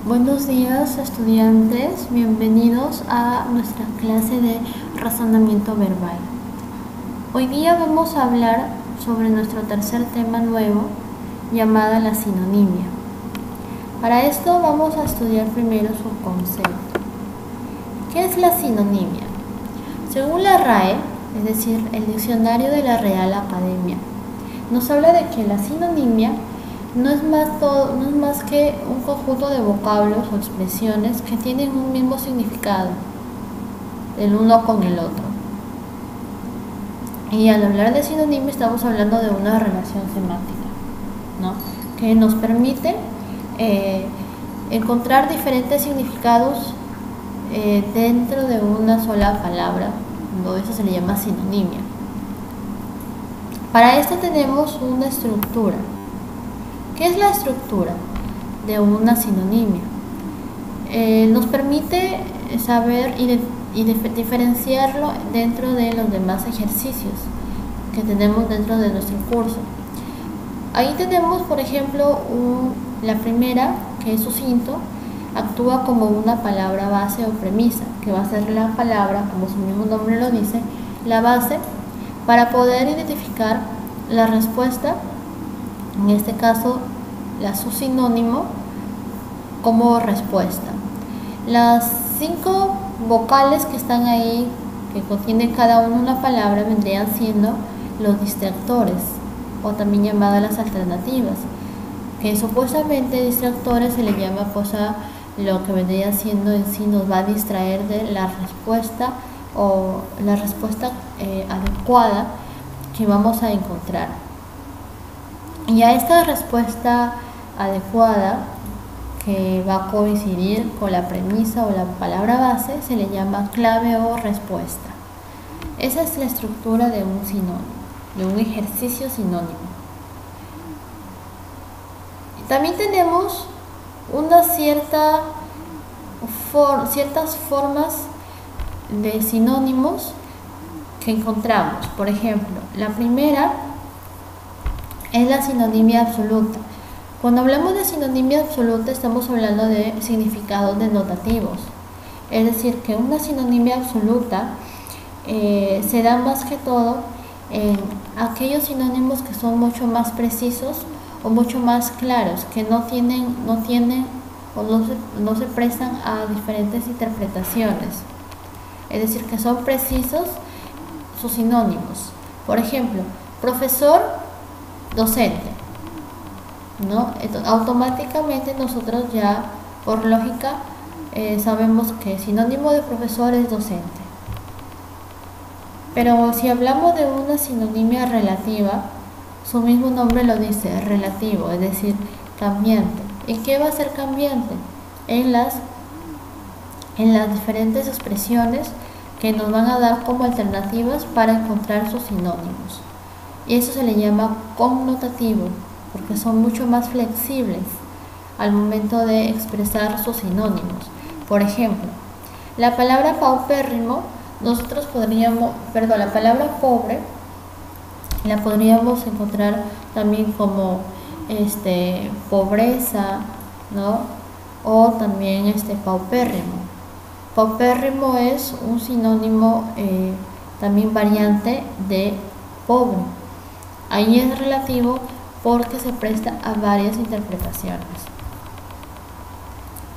Buenos días, estudiantes, bienvenidos a nuestra clase de razonamiento verbal. Hoy día vamos a hablar sobre nuestro tercer tema nuevo, llamada la sinonimia. Para esto vamos a estudiar primero su concepto. ¿Qué es la sinonimia? Según la RAE, es decir, el diccionario de la Real Academia, nos habla de que la sinonimia no es más que un conjunto de vocablos o expresiones que tienen un mismo significado, el uno con el otro. Y al hablar de sinonimia estamos hablando de una relación semántica, ¿no? Que nos permite encontrar diferentes significados dentro de una sola palabra, ¿no? Eso se le llama sinonimia. Para esto tenemos una estructura. ¿Qué es la estructura de una sinonimia? Nos permite saber y diferenciarlo dentro de los demás ejercicios que tenemos dentro de nuestro curso. Ahí tenemos, por ejemplo, la primera, que es sucinto, actúa como una palabra base o premisa, que va a ser la palabra, como su mismo nombre lo dice, la base, para poder identificar la respuesta, en este caso su sinónimo, como respuesta. Las 5 vocales que están ahí, que contienen cada una palabra, vendrían siendo los distractores, o también llamadas las alternativas, que supuestamente distractores se le llama a lo que vendría siendo en sí nos va a distraer de la respuesta o la respuesta adecuada que vamos a encontrar. Y a esta respuesta adecuada, que va a coincidir con la premisa o la palabra base, se le llama clave o respuesta. Esa es la estructura de un sinónimo, de un ejercicio sinónimo. También tenemos ciertas formas de sinónimos que encontramos. Por ejemplo, la primera es la sinonimia absoluta. Cuando hablamos de sinonimia absoluta estamos hablando de significados denotativos. Es decir, que una sinonimia absoluta se da más que todo en aquellos sinónimos que son mucho más precisos o mucho más claros, que no se prestan a diferentes interpretaciones. Es decir, que son precisos sus sinónimos. Por ejemplo, profesor, docente, ¿no? Entonces, automáticamente nosotros ya, por lógica, sabemos que sinónimo de profesor es docente. Pero si hablamos de una sinonimia relativa, su mismo nombre lo dice, relativo, es decir, cambiante. ¿En qué va a ser cambiante? En las diferentes expresiones que nos van a dar como alternativas para encontrar sus sinónimos. Y eso se le llama connotativo, porque son mucho más flexibles al momento de expresar sus sinónimos. Por ejemplo, la palabra paupérrimo, la palabra pobre la podríamos encontrar también como pobreza, ¿no? O también paupérrimo. Paupérrimo es un sinónimo también variante de pobre. Ahí es relativo porque se presta a varias interpretaciones.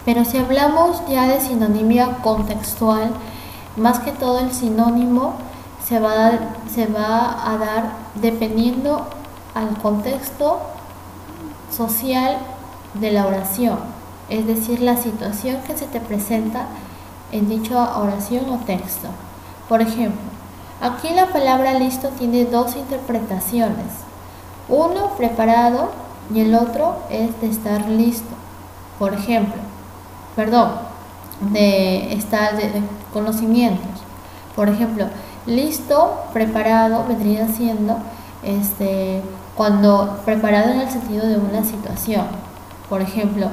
Pero si hablamos ya de sinonimia contextual, más que todo el sinónimo se va a dar dependiendo al contexto social de la oración, es decir, la situación que se te presenta en dicha oración o texto. Por ejemplo, aquí la palabra listo tiene 2 interpretaciones. Uno, preparado, y el otro es de estar listo. Por ejemplo, de conocimientos. Por ejemplo, listo, preparado vendría siendo cuando preparado en el sentido de una situación. Por ejemplo,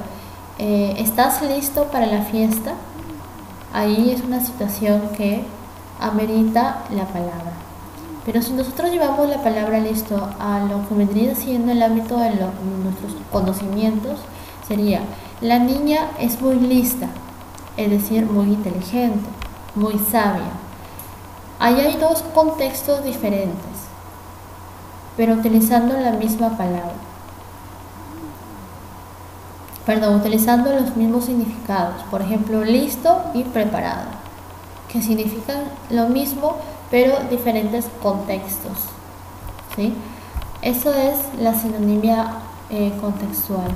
¿estás listo para la fiesta? Ahí es una situación que amerita la palabra. Pero si nosotros llevamos la palabra listo a lo que vendría siendo el ámbito de nuestros conocimientos, sería: la niña es muy lista, es decir, muy inteligente, muy sabia. Ahí hay dos contextos diferentes, pero utilizando la misma palabra. Perdón, utilizando los mismos significados. Por ejemplo, listo y preparado, que significan lo mismo, pero diferentes contextos, ¿sí? Eso es la sinonimia contextual.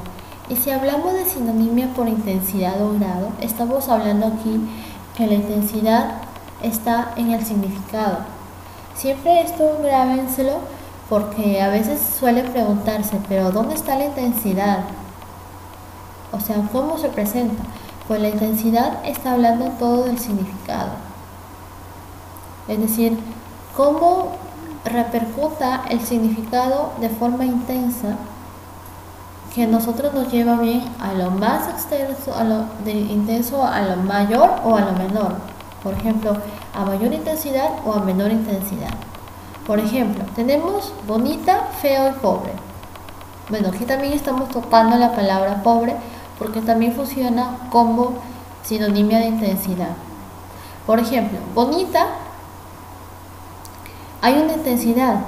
Y si hablamos de sinonimia por intensidad o grado, estamos hablando aquí que la intensidad está en el significado. Siempre esto grábenselo, porque a veces suele preguntarse, pero ¿dónde está la intensidad? O sea, ¿cómo se presenta? Pues la intensidad está hablando todo del significado. Es decir, cómo repercuta el significado de forma intensa, que nosotros nos lleva bien a lo más extenso, intenso a lo mayor o a lo menor. Por ejemplo, a mayor intensidad o a menor intensidad. Por ejemplo, tenemos bonita, feo y pobre. Bueno, aquí también estamos tocando la palabra pobre, porque también funciona como sinonimia de intensidad. Por ejemplo, bonita, hay una intensidad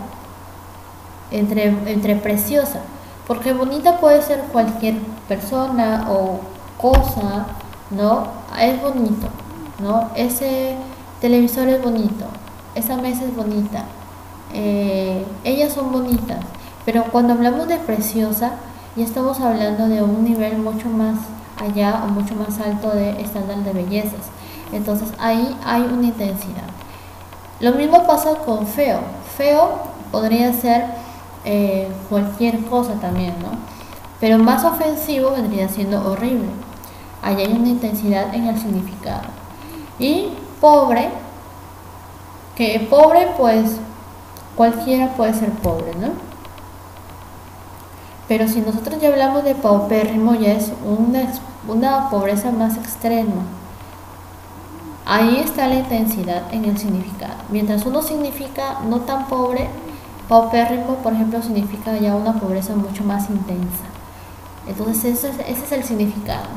entre preciosa, porque bonita puede ser cualquier persona o cosa, ¿no? Es bonito, ¿no? Ese televisor es bonito, esa mesa es bonita, ellas son bonitas. Pero cuando hablamos de preciosa, ya estamos hablando de un nivel mucho más allá o mucho más alto de estándar de bellezas. Entonces ahí hay una intensidad. Lo mismo pasa con feo. Feo podría ser cualquier cosa también, ¿no? Pero más ofensivo vendría siendo horrible. Ahí hay una intensidad en el significado. Y pobre, que pobre pues cualquiera puede ser pobre, ¿no? Pero si nosotros ya hablamos de paupérrimo, ya es una pobreza más extrema. Ahí está la intensidad en el significado. Mientras uno significa no tan pobre, paupérrimo, por ejemplo, significa ya una pobreza mucho más intensa. Entonces ese es el significado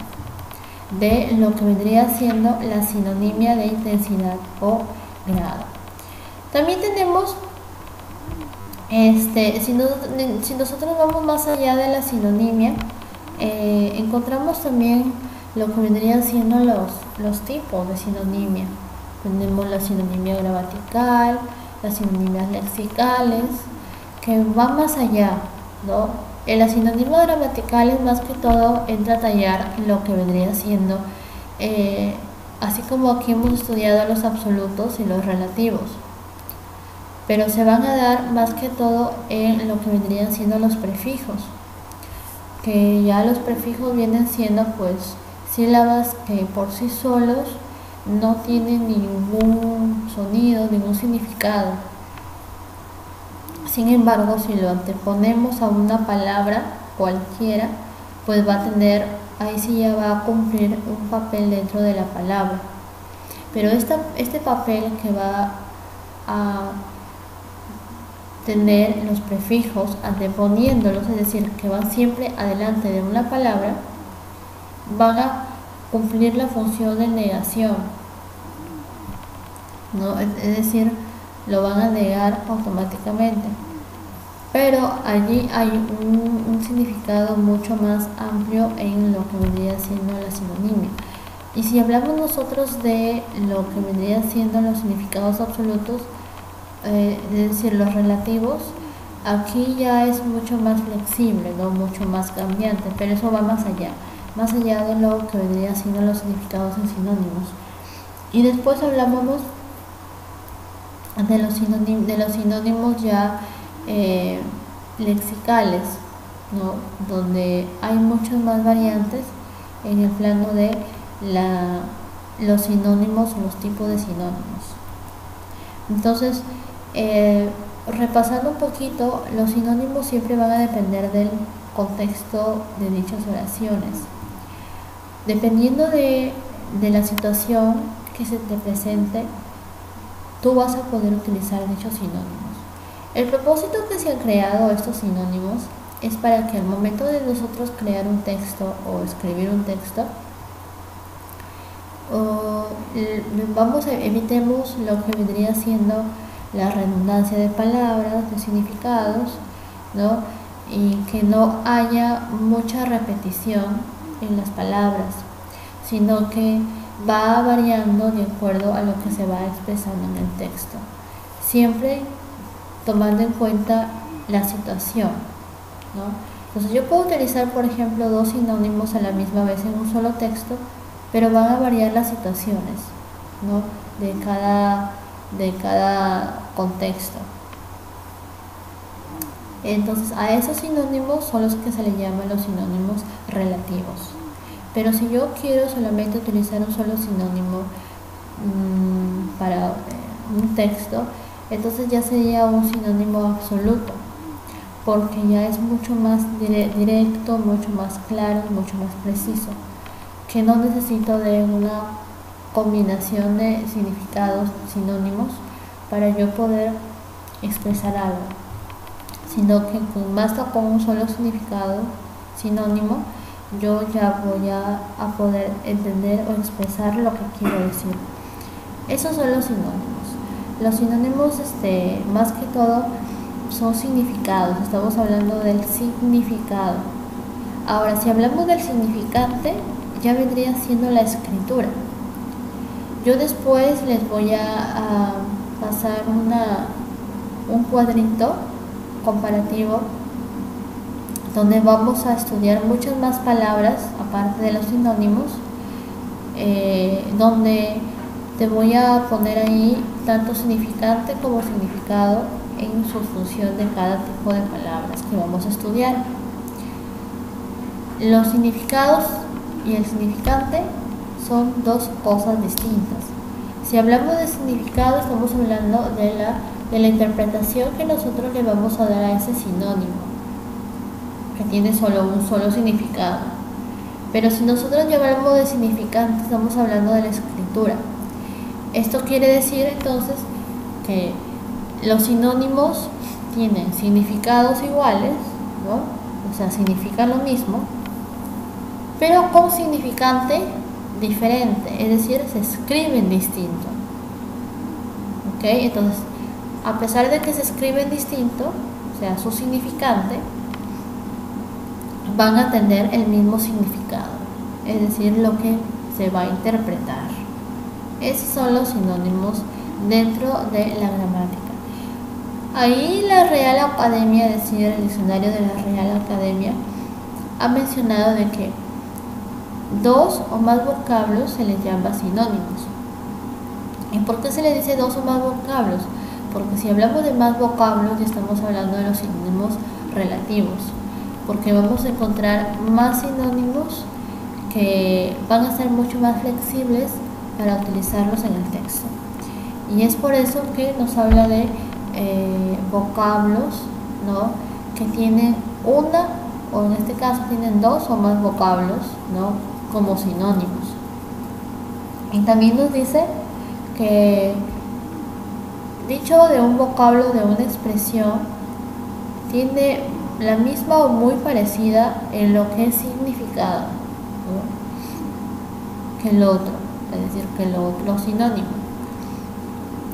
de lo que vendría siendo la sinonimia de intensidad o grado. También tenemos si nosotros vamos más allá de la sinonimia, encontramos también lo que vendrían siendo los tipos de sinonimia. Tenemos la sinonimia gramatical, las sinonimias lexicales, que van más allá, ¿no? En la sinonimia gramatical es más que todo entra a tallar lo que vendría siendo, así como aquí hemos estudiado los absolutos y los relativos, pero se van a dar más que todo en lo que vendrían siendo los prefijos, que ya los prefijos vienen siendo pues sílabas que por sí solos no tienen ningún sonido, ningún significado. Sin embargo, si lo anteponemos a una palabra cualquiera, pues va a tener, ahí sí ya va a cumplir un papel dentro de la palabra. Pero este papel que va a tener los prefijos anteponiéndolos, es decir, que van siempre adelante de una palabra, van a cumplir la función de negación, ¿no? Es decir, lo van a negar automáticamente. Pero allí hay un significado mucho más amplio en lo que vendría siendo la sinonimia. Y si hablamos nosotros de lo que vendría siendo los significados absolutos, es decir, los relativos, aquí ya es mucho más flexible, ¿no? Mucho más cambiante, pero eso va más allá de lo que vendría siendo los significados en sinónimos. Y después hablamos de los sinónimos ya lexicales, ¿no? Donde hay muchas más variantes en el plano de los sinónimos o los tipos de sinónimos. Entonces, repasando un poquito, los sinónimos siempre van a depender del contexto de dichas oraciones. Dependiendo de la situación que se te presente, tú vas a poder utilizar dichos sinónimos. El propósito que se han creado estos sinónimos es para que al momento de nosotros crear un texto o escribir un texto, evitemos lo que vendría siendo la redundancia de palabras, de significados, ¿no? Y que no haya mucha repetición en las palabras, sino que va variando de acuerdo a lo que se va expresando en el texto, siempre tomando en cuenta la situación, ¿no? Entonces yo puedo utilizar, por ejemplo, dos sinónimos a la misma vez en un solo texto, pero van a variar las situaciones, ¿no? de cada contexto. Entonces a esos sinónimos son los que se le llaman los sinónimos relativos. Pero si yo quiero solamente utilizar un solo sinónimo para un texto, entonces ya sería un sinónimo absoluto, porque ya es mucho más directo, mucho más claro, mucho más preciso, que no necesito de una combinación de significados sinónimos para yo poder expresar algo, sino que con un solo significado sinónimo yo ya voy a poder entender o expresar lo que quiero decir. Esos son los sinónimos. Los sinónimos, más que todo, son significados. Estamos hablando del significado. Ahora, si hablamos del significante, ya vendría siendo la escritura. Yo después les voy a pasar un cuadrito comparativo donde vamos a estudiar muchas más palabras aparte de los sinónimos, donde te voy a poner ahí tanto significante como significado en su función de cada tipo de palabras que vamos a estudiar. Los significados y el significante son dos cosas distintas. Si hablamos de significado, estamos hablando de la interpretación que nosotros le vamos a dar a ese sinónimo, que tiene solo un solo significado. Pero si nosotros hablamos de significante, estamos hablando de la escritura. Esto quiere decir entonces que los sinónimos tienen significados iguales, ¿no? O sea, significan lo mismo, pero con significante diferente, es decir, se escriben distinto. ¿Ok? Entonces, a pesar de que se escriben distinto, o sea, su significante, van a tener el mismo significado, es decir, lo que se va a interpretar. Esos son los sinónimos dentro de la gramática. Ahí la Real Academia, es decir, el diccionario de la Real Academia, ha mencionado de que dos o más vocablos se les llama sinónimos. ¿Y por qué se le dice dos o más vocablos? Porque si hablamos de más vocablos, ya estamos hablando de los sinónimos relativos, porque vamos a encontrar más sinónimos que van a ser mucho más flexibles para utilizarlos en el texto. Y es por eso que nos habla de vocablos, ¿no?, que tienen una, o en este caso tienen dos o más vocablos, ¿no?, como sinónimos. Y también nos dice que dicho de un vocablo, de una expresión, tiene la misma o muy parecida en lo que es significado, ¿no?, que el otro, es decir, que el otro sinónimo.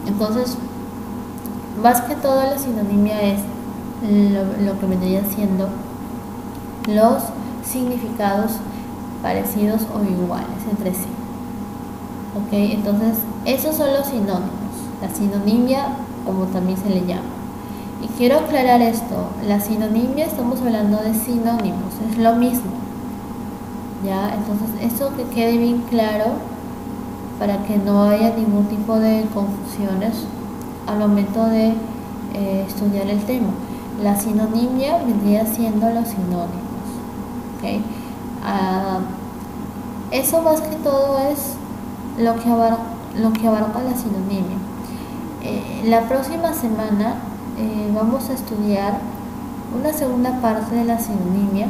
Entonces, más que todo la sinonimia es lo que vendría siendo los significados parecidos o iguales entre sí. ¿Ok? Entonces, esos son los sinónimos, la sinonimia, como también se le llama. Y quiero aclarar esto, la sinonimia, estamos hablando de sinónimos, es lo mismo, ¿ya? Entonces, esto que quede bien claro para que no haya ningún tipo de confusiones al momento de estudiar el tema. La sinonimia vendría siendo los sinónimos, ¿ok? Eso más que todo es lo que abarca la sinonimia. La próxima semana vamos a estudiar una segunda parte de la sinonimia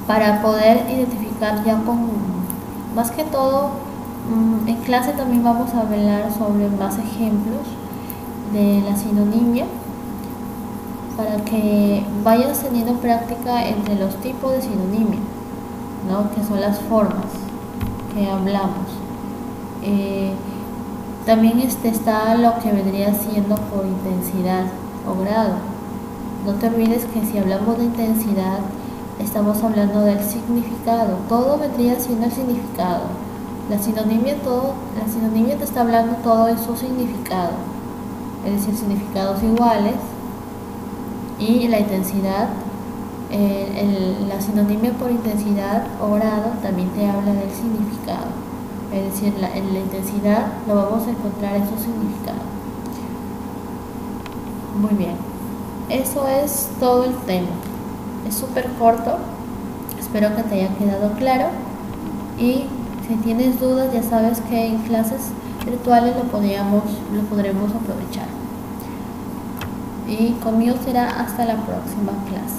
para poder identificar ya más que todo. En clase también vamos a hablar sobre más ejemplos de la sinonimia para que vayas teniendo práctica entre los tipos de sinonimia, ¿no? Que son las formas que hablamos. También está lo que vendría siendo por intensidad o grado. No te olvides que si hablamos de intensidad, estamos hablando del significado. Todo vendría siendo el significado. La sinonimia te está hablando todo de su significado, es decir, significados iguales. Y la intensidad, la sinonimia por intensidad o grado también te habla del significado. Es decir, en la intensidad lo vamos a encontrar en su significado. Muy bien, eso es todo el tema. Es súper corto, espero que te haya quedado claro. Y si tienes dudas, ya sabes que en clases virtuales lo podremos aprovechar. Y conmigo será hasta la próxima clase.